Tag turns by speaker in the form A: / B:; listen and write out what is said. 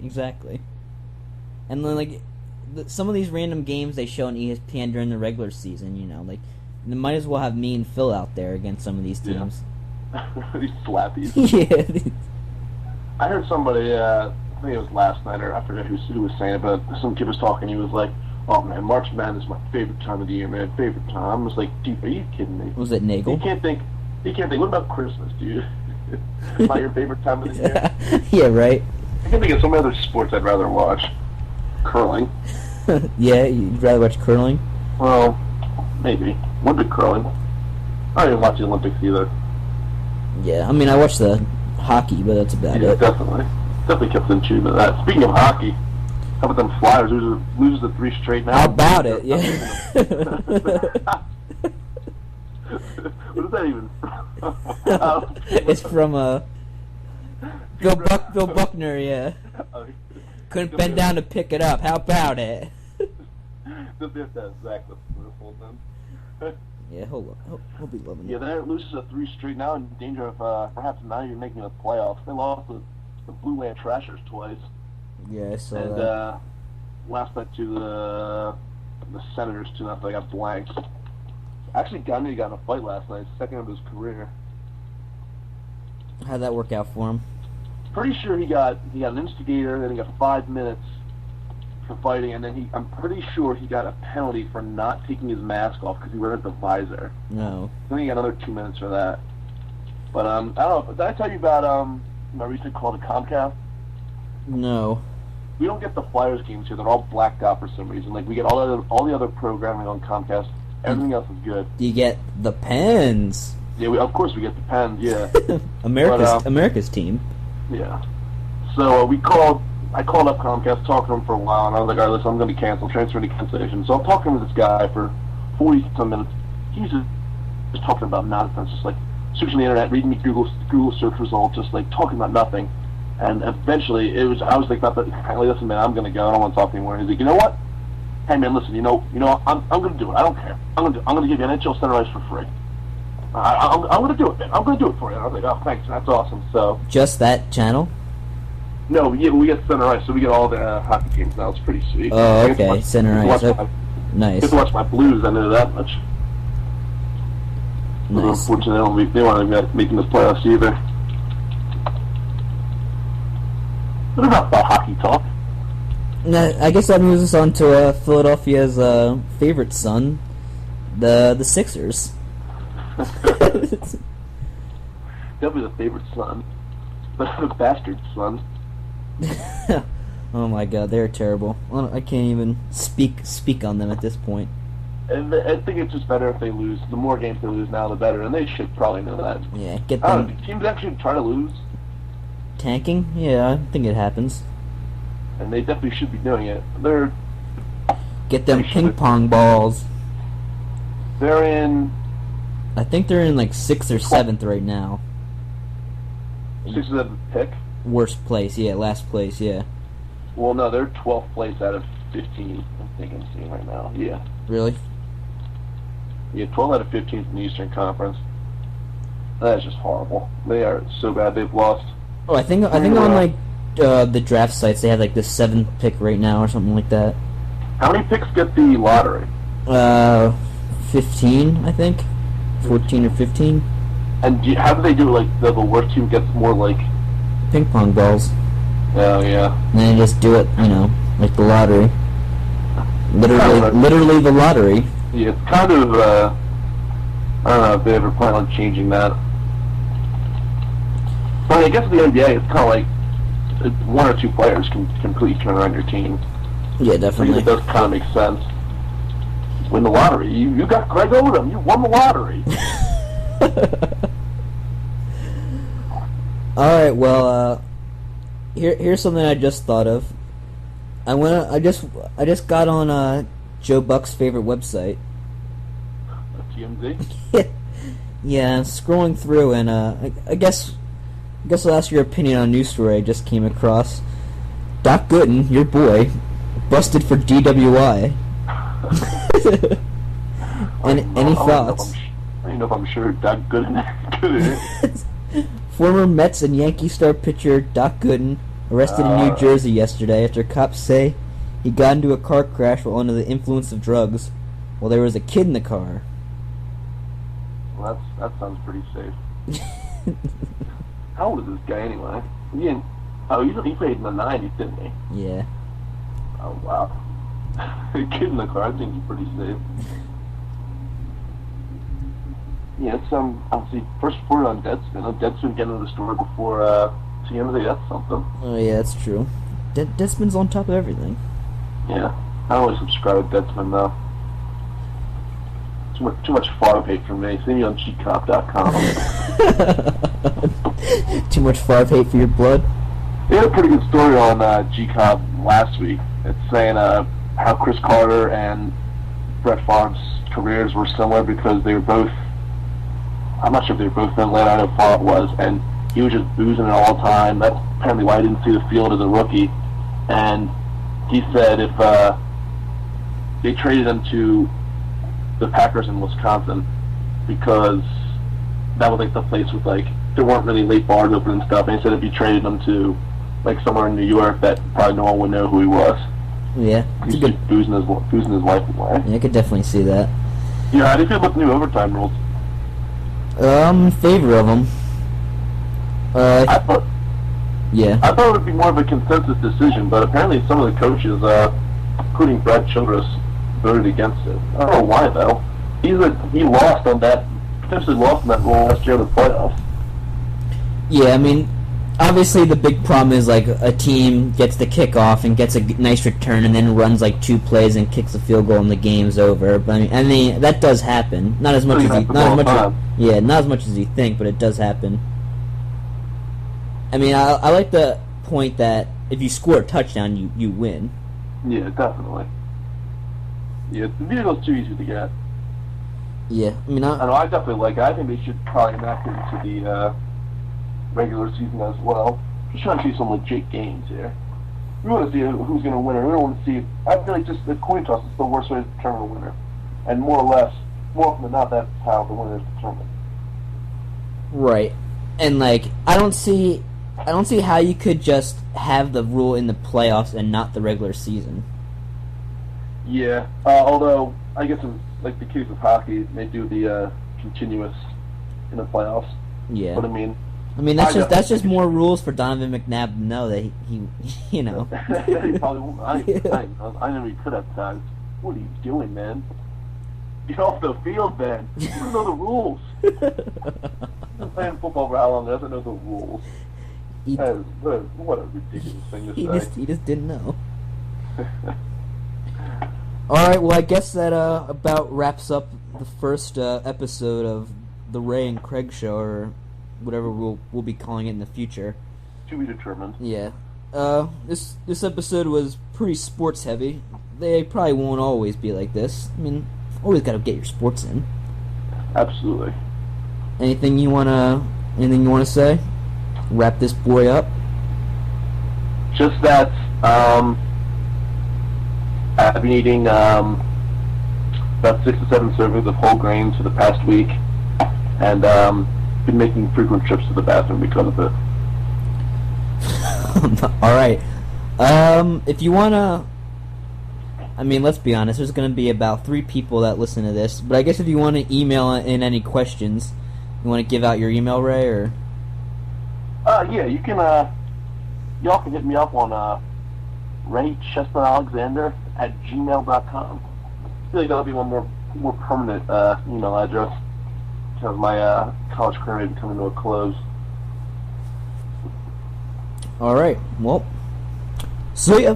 A: exactly. And then, like, some of these random games they show on ESPN during the regular season, like, they might as well have me and Phil out there against some of these teams.
B: Yeah. These slappies.
A: Yeah.
B: I heard somebody, I think it was last night, or I forget who was saying it, but some kid was talking, he was like, oh man, March Madness is my favorite time of the year, man, favorite time. I was like, dude, are you kidding me?
A: Was it Nagel?
B: You can't think, what about Christmas, dude? Not your favorite time of the year?
A: Yeah, right.
B: I can think of so many other sports I'd rather watch. Curling.
A: Yeah, you'd rather watch curling?
B: Well, maybe. Olympic curling. I don't even watch the Olympics either.
A: Yeah, I mean, I watch the hockey, but that's about it.
B: Definitely. Definitely kept in tune to that. Speaking of hockey, how about them Flyers loses the 3 straight now?
A: How about it? Yeah.
B: What is that even from?
A: It's from Bill Buckner, yeah. Couldn't bend down to pick it up. How about it?
B: Don't have that exact hold them.
A: Yeah, he'll be loving it.
B: Yeah, that loses a 3 straight now, in danger of perhaps not even making the playoffs. They lost the Blue Land Trashers twice.
A: Yeah, I saw
B: and,
A: that.
B: Last night to the Senators 2-0. They got blanked. Actually, Gagne got in a fight last night, second of his career.
A: How'd that work out for him?
B: Pretty sure he got an instigator, then he got 5 minutes for fighting, and then I'm pretty sure he got a penalty for not taking his mask off because he wears the visor.
A: No.
B: I think he got another 2 minutes for that. But I don't know. Did I tell you about my recent call to Comcast?
A: No.
B: We don't get the Flyers games here. They're all blacked out for some reason. Like, we get all the other programming on Comcast. Everything else is good.
A: Do you get the Pens?
B: Yeah, of course we get the Pens, yeah.
A: America's team.
B: Yeah. So I called up Comcast, talked to him for a while, and I was like, all right, listen, I'm going to cancel, transfer to cancellation. So I'm talking to this guy for 40-some minutes. He's just talking about nonsense, just like searching the internet, reading me Google search results, just like talking about nothing. And eventually, I was like, listen, man, I'm going to go. I don't want to talk anymore. He's like, you know what? Hey, man, listen, I'm going to do it. I don't care. I'm going to give you NHL Center Ice for free. I'm going to do it, man. I'm going to do it for you. And I was like, oh, thanks. That's awesome. So
A: just that channel?
B: No, we get Center Ice, so we get all the hockey games now. It's pretty sweet.
A: Oh, okay. Center Ice. Nice.
B: You have to watch my Blues. I know that much.
A: Nice.
B: Unfortunately, they won't be making this playoffs either. What about the hockey talk?
A: I guess that moves us on to Philadelphia's favorite son, the Sixers.
B: Definitely the favorite son, but the bastard son.
A: Oh my God, they're terrible. I can't even speak on them at this point.
B: And I think it's just better if they lose. The more games they lose now, the better, and they should probably know that.
A: Yeah, get them.
B: Teams actually try to lose.
A: Tanking? Yeah, I think it happens.
B: And they definitely should be doing it.
A: Get them ping pong balls.
B: They're in.
A: I think they're in like 6th or 7th right now.
B: 6th or 7th pick?
A: Worst place, yeah. Last place, yeah.
B: Well, no, they're 12th place out of 15. I think I'm seeing right now. Yeah.
A: Really?
B: Yeah, 12 out of 15 in the Eastern Conference. That's just horrible. They are so bad. They've lost.
A: Oh, I think on like the draft sites they have like the 7th pick right now or something like that.
B: How many picks get the lottery?
A: 15, I think. 14 or 15.
B: And how do they do it? Like the worst team gets more like
A: ping pong balls.
B: Oh yeah.
A: And then just do it, like the lottery. Literally the lottery.
B: Yeah, it's kind of. I don't know if they ever plan on changing that. But I guess the NBA it's kind of like 1 or 2 players can completely turn around your team.
A: Yeah, definitely.
B: It does kind of make sense. Win the lottery. You got Greg Odom. You won the lottery.
A: All right. Well, here's something I just thought of. I just got on Joe Buck's favorite website.
B: TMZ.
A: Yeah, scrolling through, and I guess I'll ask your opinion on a news story I just came across. Doc Gooden, your boy, busted for DWI. Any thoughts?
B: I don't know if I'm sure Doc Gooden.
A: Former Mets and Yankee star pitcher Doc Gooden arrested in New Jersey yesterday after cops say he got into a car crash while under the influence of drugs while there was a kid in the car.
B: Well, that sounds pretty safe. How old is this guy anyway? He played in the 90s, didn't he?
A: Yeah.
B: Oh, wow. A kid in the car, I think he's pretty safe. Yeah, it's obviously first report on Deadspin. Deadspin getting to the story before TMZ. That's something.
A: Oh yeah, that's true. Deadspin's on top of everything.
B: Yeah, I always subscribe to Deadspin though. Too much Favre hate for me. See me on gcop.com.
A: Too much Favre hate for your blood.
B: They had a pretty good story on GCOP last week. It's saying how Chris Carter and Brett Favre's careers were similar because they were both. I'm not sure if they were both in Atlanta. I know Favre was, and he was just boozing it all the time. That's apparently why I didn't see the field as a rookie. And he said if they traded him to the Packers in Wisconsin because that was like the place with like there weren't really late bars open and stuff. And he said if you traded him to like somewhere in New York, that probably no one would know who he was.
A: Yeah,
B: he's just boozing his life away.
A: Yeah, I could definitely see that.
B: Yeah, how do you feel about the new overtime rules?
A: I'm in favor of them.
B: I thought it would be more of a consensus decision, but apparently some of the coaches, including Brad Childress, voted against it. I don't know why though. He lost on that, potentially lost on that rule last year in the playoffs.
A: Yeah, I mean, obviously the big problem is like a team gets the kickoff and gets a nice return and then runs like 2 plays and kicks a field goal and the game's over. But I mean that does happen. Not as much as you think, but it does happen. I mean, I like the point that if you score a touchdown, you win.
B: Yeah, definitely. Yeah, the vehicle's too easy to get.
A: Yeah, I mean,
B: I definitely like it. I think they should probably enact it into the regular season as well. Just trying to see some legit games here. We want to see who's going to win, or we don't want to see. I feel like just the coin toss is the worst way to determine a winner, and more often than not, that's how the winner is determined.
A: Right, and like I don't see how you could just have the rule in the playoffs and not the regular season.
B: Yeah, although I guess in like the case of hockey, they do the continuous in the playoffs.
A: Yeah,
B: but I mean
A: that's just more rules for Donovan McNabb to know that he you know.
B: He probably won't. I know he could have times. What are you doing, man? Get off the field, man. You don't know the rules. He's been playing football for how long? He doesn't know the rules. What a ridiculous thing to say.
A: He just didn't know. Alright, well I guess that about wraps up the first episode of the Ray and Craig Show, or whatever we'll be calling it in the future.
B: To be determined.
A: Yeah. This episode was pretty sports heavy. They probably won't always be like this. I mean, always gotta get your sports in.
B: Absolutely.
A: Anything you wanna say? Wrap this boy up.
B: Just that I've been eating about 6 to 7 servings of whole grains for the past week, and been making frequent trips to the bathroom because of it.
A: All right. If you wanna, I mean, let's be honest. There's gonna be about 3 people that listen to this, but I guess if you want to email in any questions, you want to give out your email, Ray, or?
B: Yeah, you can. Y'all can hit me up on RayChestnutAlexander@gmail.com. I feel like that'll be one more permanent email address because my college career may be coming to a close.
A: All right. Well, see ya.